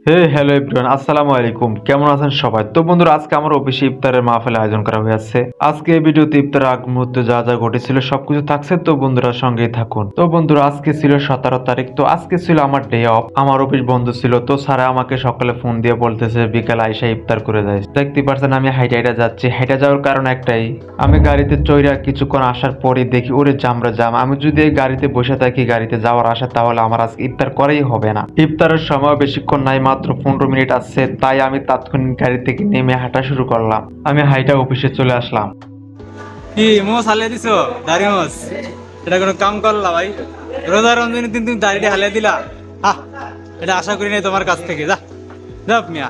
Hello everyone, আসসালামু আলাইকুম। কেমন আছেন সবাই? তো বন্ধুরা, আজকে আমার অফিসে ইফতারের মাহফিল আয়োজন করা হয়েছে। আজকে এই ভিডিওতে ইফতারের আগ মুহূর্তে যা যা ঘটেছিল সবকিছু থাকছে, তো বন্ধুরা সঙ্গেই থাকুন। তো বন্ধুরা, আজকে ছিল 17 তারিখ। তো আজকে ছিল আমার ডে অফ, আমার অফিস বন্ধ ছিল। তো স্যারা আমাকে সকালে ফোন দিয়ে বলতেছে বিকাল আইসা ইফতার করে যায়। দেখতে পারছেন আমি হাইটা হাইটা যাচ্ছি। হাইটা যাওয়ার কারণ একটাই, আমি গাড়িতে চইরা কিছুক্ষণ আসার পরে দেখি ওরে জামরা জাম। আমি যদি এই গাড়িতে বসে থাকি, গাড়িতে যাওয়ার আসা, তাহলে আমার আজকে ইফতার করেই হবে না। ইফতারের সময় বেশিক্ষণ নাই, মাত্র 15 মিনিট আছে। তাই আমি তাৎক্ষণিক গাড়ি থেকে নেমে হাঁটা শুরু করলাম। আমি হাইটা অফিসে চলে আসলাম। কি মোস হালিয়ে দিছো? দাড়ি মোস, এটা কোনো কাম করলা ভাই? রোজা রমজানের দিন তুমি দাড়িটা হালিয়ে দিলা? হ্যাঁ, এটা আশা করি নাই তোমার কাছ থেকে। যা যা মিয়া।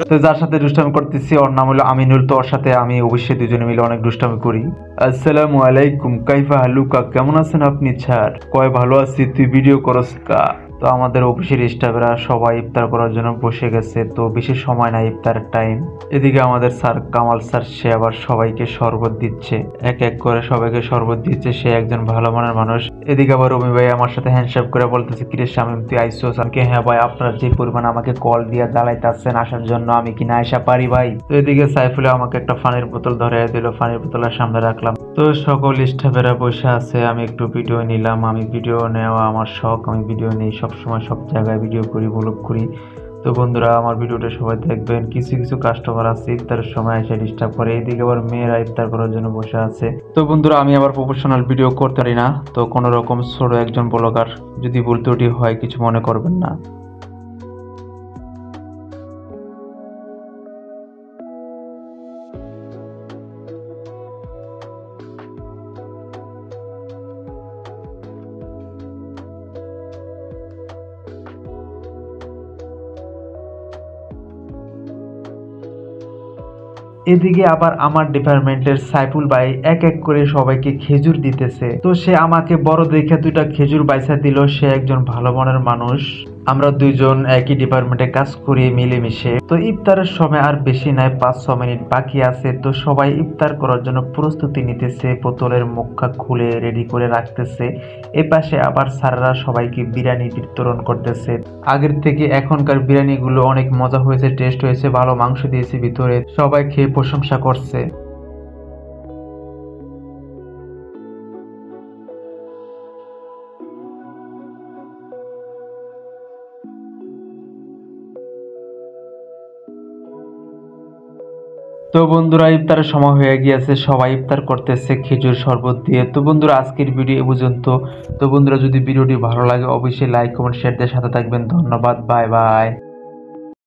তো যার সাথে দুষ্টামি করতেছি ওর নাম হলো আমিনুল। তো ওর সাথে আমি অবশ্যই দুজনে মিলে অনেক দুষ্টামি করি। আসসালামু আলাইকুম, কাইফা হালুকা, কেমন আছেন আপনি? ছাড় কয় ভালো আছি, তুই ভিডিও করস কা? তো আমাদের অফিসের স্টাফেরা সবাই ইফতার করার জন্য বসে গেছে। তো বেশি সময় নাই ইফতারের টাইম। এদিকে আমাদের স্যার কামাল স্যার, সে আবার সবাইকে শরবত দিচ্ছে, এক এক করে সবাইকে শরবত দিচ্ছে। সে একজন ভালো মনের মানুষ। এদিকে আবার রমি ভাই আমার সাথে হ্যান্ডশেক করে বলতেছে, কিরে শামিম তুই আইসোস? আমাকে হ্যাঁ ভাই, আপনারা যে পরিমাণ আমাকে কল দিয়ে জ্বালাইতেছেন আসার জন্য, আমি কি না আসা পারি ভাই? তো এদিকে সাইফুল আমাকে একটা পানির বোতল ধরে দিল, পানির বোতলের সামনে রাখলাম। তো সকল স্টাফেরা বসে আছে, আমি একটু ভিডিও নিলাম। আমি ভিডিও নেওয়া আমার শখ, আমি ভিডিও নেই সবসময়, সব জায়গায় ভিডিও করি, ব্লগ করি। তো বন্ধুরা, আমার ভিডিওটা সবাই দেখবেন। কিছু কিছু কাস্টমার আছে ইফতারের সময় এসে ডিস্টার্ব করে। এইদিকে আবার মেয়েরা ইফতার করার জন্য বসে আছে। তো বন্ধুরা, আমি আবার প্রফেশনাল ভিডিও করতে পারি না, তো কোনো রকম ছোট একজন ব্লগার, যদি ভুল ত্রুটি হয় কিছু মনে করবেন না। এদিকে আবার আমার ডিপার্টমেন্টের সাইফুল ভাই এক এক করে সবাইকে খেজুর দিতেছে। তো সে আমাকে বড় দেখে দুইটা খেজুর বাইসা দিল। সে একজন ভালো মনের মানুষ। আমরা দুইজন একই ডিপার্টমেন্টে কাজ করি মিলেমিশে। তো ইফতারের সময় আর বেশি নাই, 5-6 মিনিট বাকি আছে। তো সবাই ইফতার করার জন্য প্রস্তুতি নিতেছে, বোতলের মুখা খুলে রেডি করে রাখতেছে। এ পাশে আবার স্যাররা সবাইকে বিরিয়ানি বিতরণ করতেছে। আগের থেকে এখনকার বিরিয়ানি গুলো অনেক মজা হয়েছে, টেস্ট হয়েছে, ভালো মাংস দিয়েছে ভিতরে, সবাই খেয়ে প্রশংসা করছে। তো বন্ধুরা, ইফতারের সময় হয়ে গিয়েছে, সবাই ইফতার করতেছে খেজুর শরবত দিয়ে। তো বন্ধুরা, আজকের ভিডিও এ পর্যন্ত। তো বন্ধুরা, যদি ভিডিওটি ভালো লাগে অবশ্যই লাইক কমেন্ট শেয়ার দিয়ে সাথে থাকবেন। ধন্যবাদ, বাই বাই।